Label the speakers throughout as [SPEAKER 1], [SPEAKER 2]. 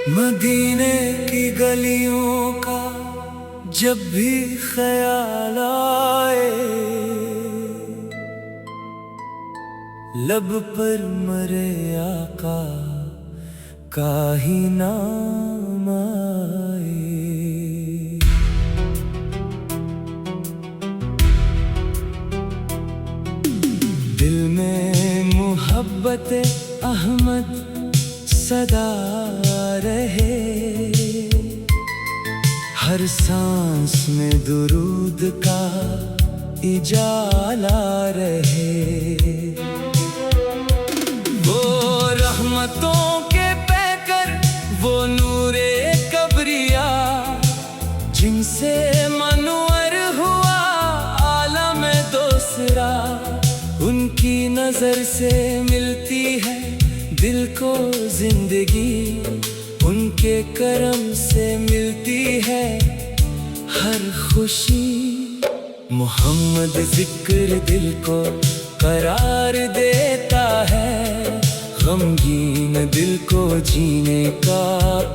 [SPEAKER 1] مدینے کی گلیوں کا جب بھی خیال آئے، لب پر مرے آقا کا ہی نام آئے۔ دل میں محبت احمد صدا رہے، ہر سانس میں درود کا اجالا رہے۔ وہ رحمتوں کے پیکر، وہ نور کبریا، جن سے منور ہوا عالم دوسرا، ان کی نظر سے ملتی ہے دل کو زندگی، ان کے کرم سے ملتی ہے ہر خوشی۔ محمد ذکر دل کو قرار دیتا ہے، غمگین دل کو جینے کا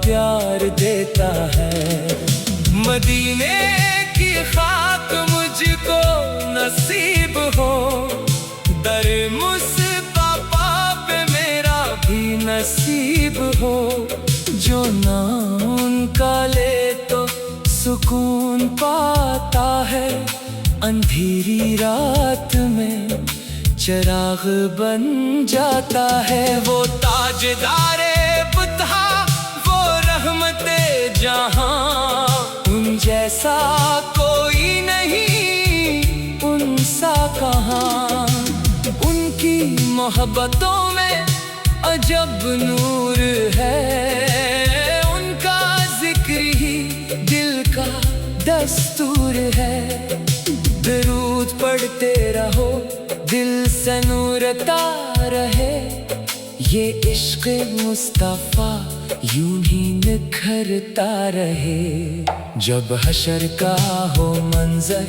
[SPEAKER 1] پیار دیتا ہے۔ مدینے کی خاک مجھ کو نصیب ہو، در مصطفیٰ پہ میرا بھی نصیب ہو، جو نام ان کا لے تو سکون پاتا ہے، اندھیری رات میں چراغ بن جاتا ہے۔ وہ تاجدار بطحا، وہ رحمت جہاں، ان جیسا کوئی نہیں، ان سا کہاں۔ ان کی محبتوں میں عجب نور ہے، ان کا ذکر ہی دل کا دستور ہے۔ درود پڑھتے رہو، دل سے نور عطا رہے، یہ عشق مصطفیٰ یوں ہی نکھرتا رہے۔ جب حشر کا ہو منظر،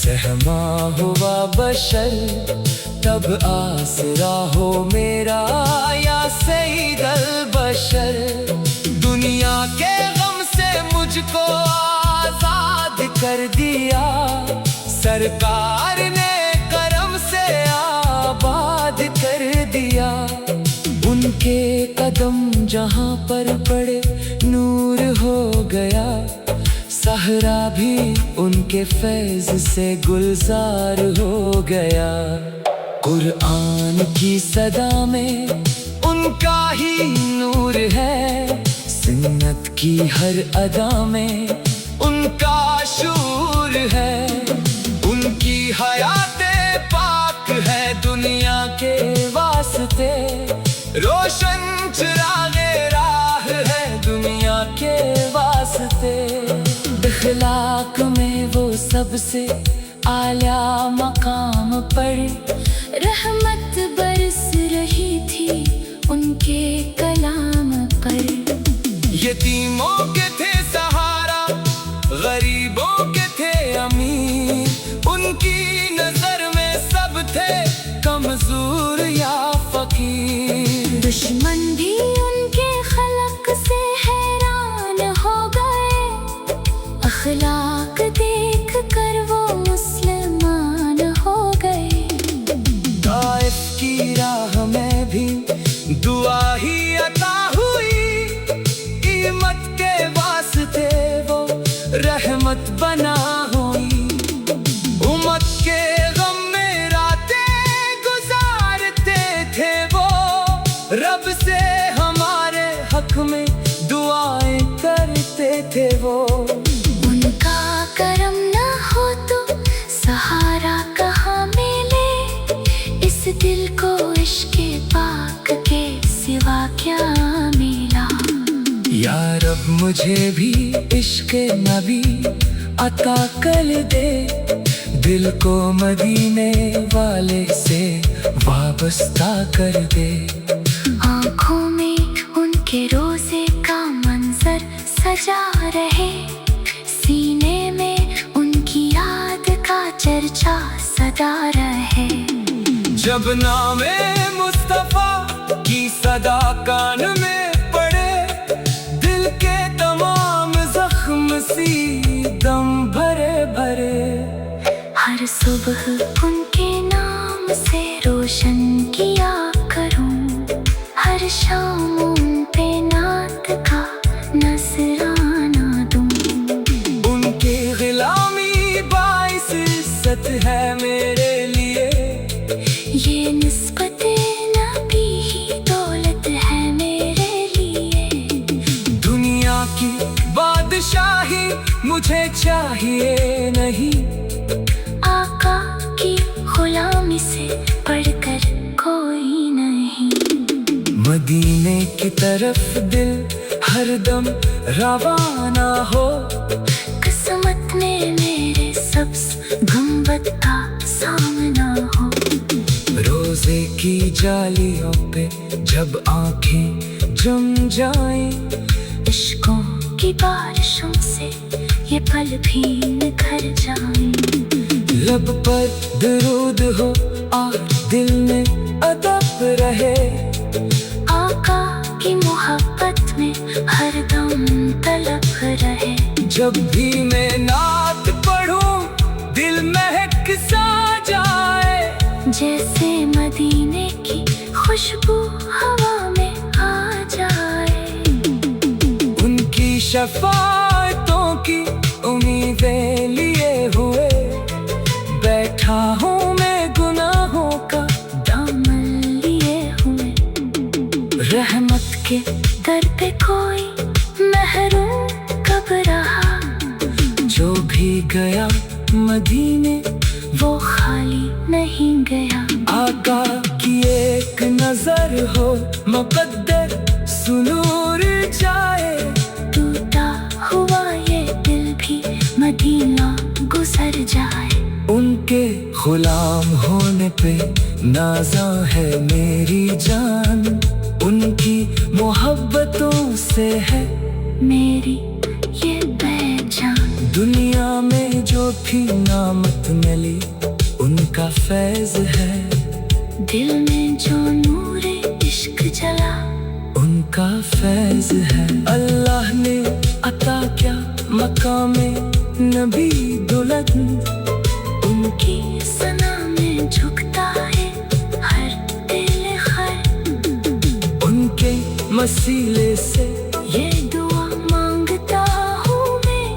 [SPEAKER 1] سہما ہوا بشر، تب آسرا ہو میرا یا سید البشر۔ دنیا کے غم سے مجھ کو آزاد کر دیا، سرکار نے کرم سے آباد کر دیا۔ ان کے قدم جہاں پر پڑے نور ہو گیا، صحرا بھی ان کے فیض سے گلزار ہو گیا۔ قرآن کی صدا میں ان کا ہی نور ہے، سنت کی ہر ادا میں ان کا شعور ہے۔ ان کی حیات پاک ہے دنیا کے واسطے، روشن چراغ راہ ہے دنیا کے واسطے۔ اخلاق میں وہ سب سے اعلیٰ مقام پر، رحمت برس رہی تھی ان کے کلام پر۔ یتیموں کے تھے سہارا، غریبوں کے تھے امیر، ان کی نظر میں سب تھے کمزور یا فقیر۔
[SPEAKER 2] دشمن بھی ان کے خلق سے حیران ہو گئے، اخلاق دیکھ کر وہ مسلمان ہو گئے۔
[SPEAKER 1] طائف کی راہ میں بھی دعا ہی عطا ہوئی، قیمت کے واسطے وہ رحمت بنا ہوئی۔ امت کے غم میں راتیں گزارتے تھے وہ، رب سے ہمارے حق میں دعائیں کرتے تھے وہ۔
[SPEAKER 2] ان کا کرم نہ ہو تو سہارا کہاں ملے، اس دل کو عشق پاک کے سوا کیا ملا۔
[SPEAKER 1] یا رب مجھے بھی عشق نبی عطا کر دے، دل کو مدینے والے سے وابستہ کر دے۔
[SPEAKER 2] آنکھوں میں ان کے روزے کا منظر سجا رہے، سینے میں ان کی یاد کا چرچا سدا رہے۔
[SPEAKER 1] जब नामे मुस्तफा की सदा कान में पड़े, दिल के तमाम जख्म सी दम भरे भरे।
[SPEAKER 2] हर सुबह उनके नाम से रोशन किया करूं, हर शाम उन पे नात का नजराना दूं।
[SPEAKER 1] उनकी गुलामी बाइस इज्जत है मेरे लिए,
[SPEAKER 2] ये निस्बते नबी ही दौलत है मेरे लिए।
[SPEAKER 1] दुनिया की बादशाही मुझे चाहिए नहीं,
[SPEAKER 2] आका की गुलामी से बढ़कर कोई नहीं।
[SPEAKER 1] मदीने की तरफ दिल हरदम रवाना हो,
[SPEAKER 2] किस्मत में मेरे सब्ज गुंबद का सामना हो।
[SPEAKER 1] रोजे की जालियों पे जब आंखें जम जाएं,
[SPEAKER 2] इश्कों की बारिशों से ये पल भी निखर जाएं।
[SPEAKER 1] लब पर दरूद हो और दिल में अदब रहे,
[SPEAKER 2] आका की मोहब्बत में हरदम तलब रहे।
[SPEAKER 1] जब भी मैं नात पढ़ूं दिल महक सा जाए,
[SPEAKER 2] जैसे मदीने की खुशबू हवा में आ जाए।
[SPEAKER 1] उनकी शफाअतों की उम्मीदें लिए हुए, बैठा हूँ मैं गुनाहों का
[SPEAKER 2] दामन लिए हुए। रहमत के दर पे कोई महरूम कब रहा,
[SPEAKER 1] जो भी गया मदीने
[SPEAKER 2] वो खाली नहीं गया।
[SPEAKER 1] आका की एक नजर हो मुकद्दर सुनूर जाए,
[SPEAKER 2] टूटा हुआ ये दिल भी मदीना गुजर जाए।
[SPEAKER 1] उनके गुलाम होने पे नाज़ा है मेरी जान, उनकी मोहब्बतों से है
[SPEAKER 2] मेरी ये पहचान।
[SPEAKER 1] दुनिया में जो भी नामत मिली उनका फैज है,
[SPEAKER 2] दिल में जो नूरे इश्क जला
[SPEAKER 1] उनका फैज है। अल्लाह ने अता क्या मकामे नबी दुल्हन,
[SPEAKER 2] उनकी सना में झुकता है हर दिल खर।
[SPEAKER 1] उनके मसीले से
[SPEAKER 2] ये दुआ मांगता हूँ मैं,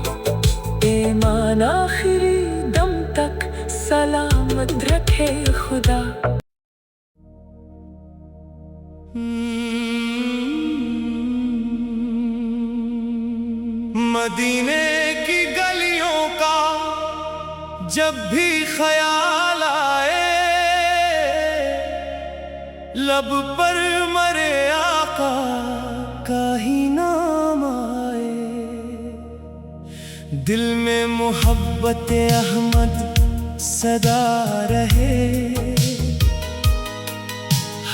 [SPEAKER 1] ईमान आखिरी दम तक सलामत रखे खुदा।
[SPEAKER 3] मदीने की गलियों का जब भी ख्याल आए, लब पर मरे आका का ही नाम आए। दिल में मोहब्बत अहमद सदा रहे,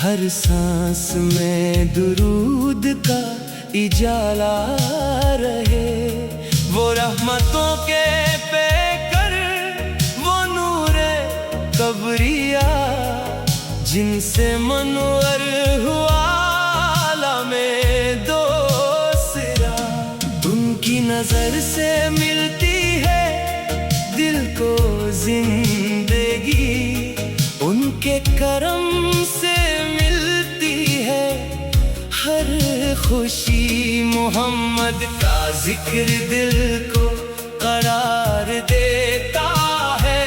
[SPEAKER 3] हर सांस में दुरूद का इजाला रहे। वो रहमतों के पेकर वो नूरे कबरिया, जिनसे मनवर हुआ आलमे दो सिरा। उनकी नजर से मिलती है दिल को जिंदगी, उनके करम से मिलती है हर खुशी। मोहम्मद का जिक्र दिल को करार देता है,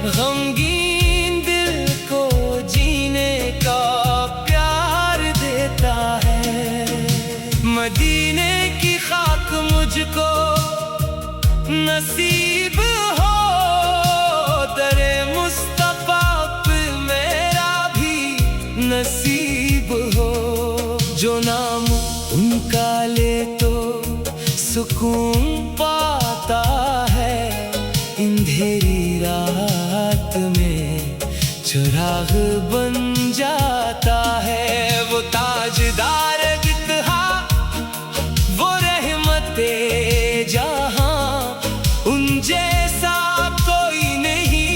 [SPEAKER 3] गमगीन दिल को जीने का प्यार देता है। मदीने की खाक मुझको नसीब हो, दरे मुस्तफा पे मेरा भी नसीब हो। जो नाम उनका ले तो सुकून पाता है, अंधेरी रात में चिराग बन जाता है। वो ताजदार बितहा वो रहमते जहां, उन जैसा कोई नहीं,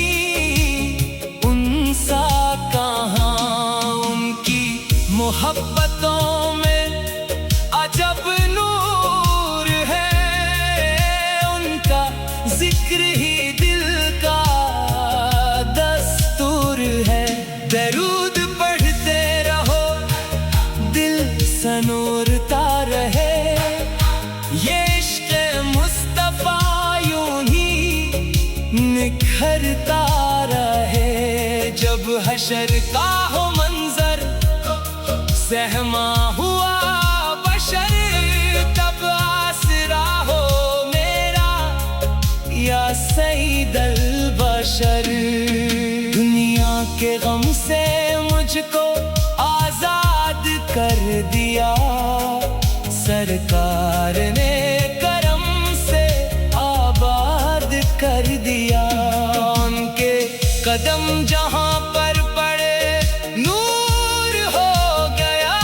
[SPEAKER 3] उन सा मोहब्बतों में अजब नूर है, उनका जिक्र ही दिल का दस्तूर है। दरूद पढ़ते रहो, दिल सनूरता रहे, ये इश्क़ मुस्तफ़ा यूं ही निखरता रहे। जब हशर का हो मंजर, सहमा हुआ बशर, तब आसरा हो मेरा या सईदल बशर। दुनिया के गम से मुझको आजाद कर दिया, सरकार ने करम से आबाद कर दिया। उनके कदम जहां पर पड़े नूर हो गया,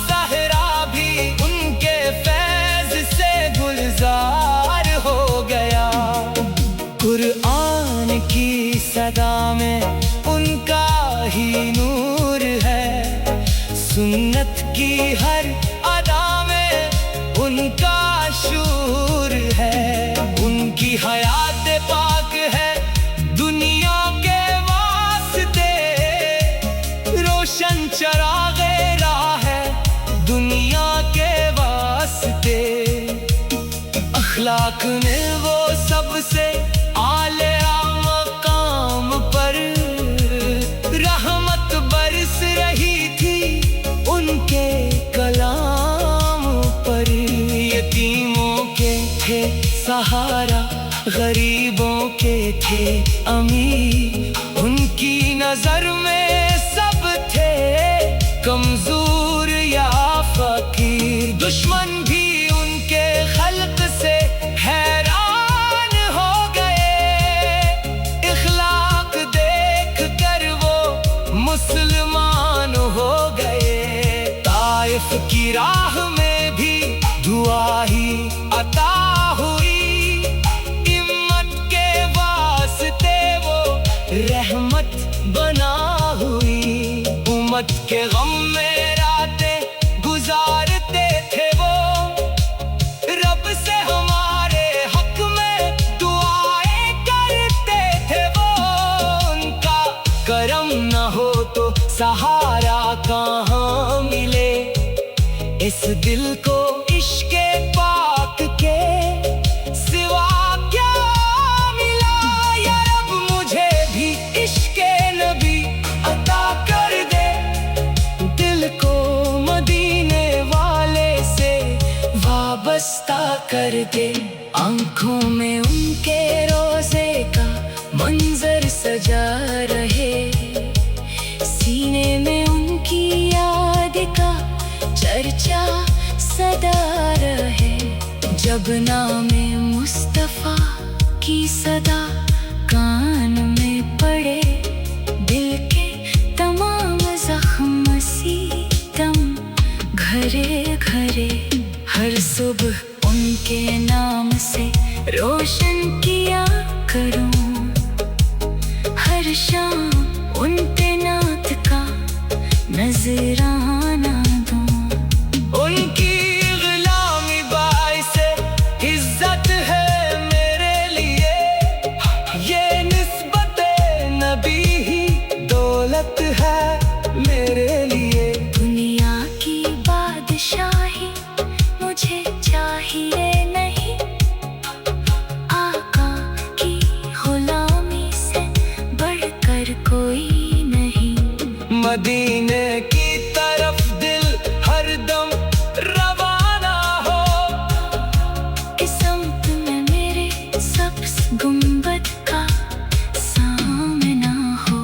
[SPEAKER 3] सहरा भी उनके फैज से गुलजार हो गया। कुरान की सदा में उनका ही नूर है, सुन्नत की हर अदा में उनका शूर है। उनकी हयात पाक है दुनिया के वास्ते, रोशन चरागे राह है दुनिया के वास्ते। अखलाक ने वो सबसे आले मकाम पर रहमत बरस रही थी उनके कलाम पर। यतीमों के थे सहारा, गरीबों के थे अमीर, उनकी नजर में सब थे कमजोर या फकीर। दुश्मन भी उनके खल्क से हैरान हो गए, इखलाक देख कर वो मुसलमान हो गए। ताइफ की राह में भी दुआ ही अता हुई, इम्मत के वास्ते वो रहमत बना हुई। उम्मत के गम में रातें गुजारते थे वो, रब से हमारे हक में दुआएं करते थे वो। उनका करम न हो तो सहारा कहाँ मिले, इस दिल को इश्क़े पाक के सिवा क्या मिला। या रब मुझे भी इश्क़े नबी अता कर दे, दिल को मदीने वाले से वाबस्ता कर दे। आंखों में उनके रोज़े का मंजर सजा रहे, सीने में उनकी याद का चर्चा सदा रहे। जब नामे मुस्तफ़ा की सदा कान में पड़े, दिल के तमाम जख्म सीतम घरे घरे। हर सुबह उनके नाम से रोशन किया करूं, हर शाम उन पे नात का नजराना दूं। उनकी गुलामी बाइसे इज्जत है मेरे लिए, ये निस्बत नबी ही दौलत है मेरे लिए। दुनिया की बादशाही मुझे चाहिए नहीं, आका की गुलामी से बढ़कर कोई नहीं। मदीने की तरफ दिल हरदम रवाना हो, किस्मत में मेरे सब्ज़ गुंबद का सामना हो।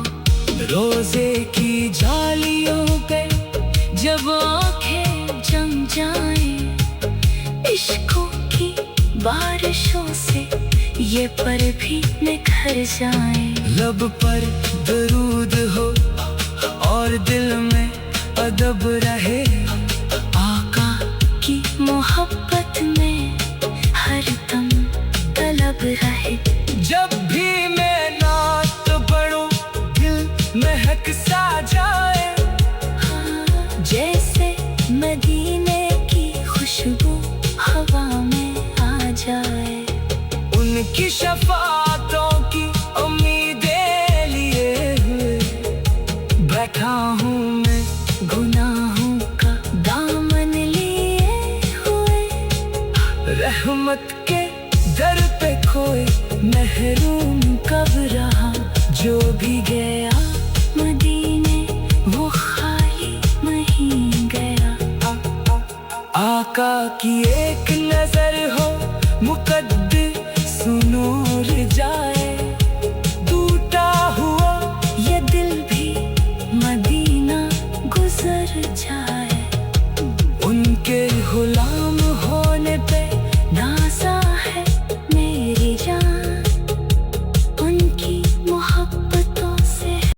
[SPEAKER 3] रोजे की जालियों पे जब आंखें जम जाएं, इश्कों की बारिशों से ये पर भी निखर जाएं। लब पर दरूद हो और दिल में अदब रहे, आका की मोहब्बत में हरदम तलब रहे। जब भी मैं नात पढ़ूं दिल महक सा जाए,
[SPEAKER 1] بیٹھا ہوں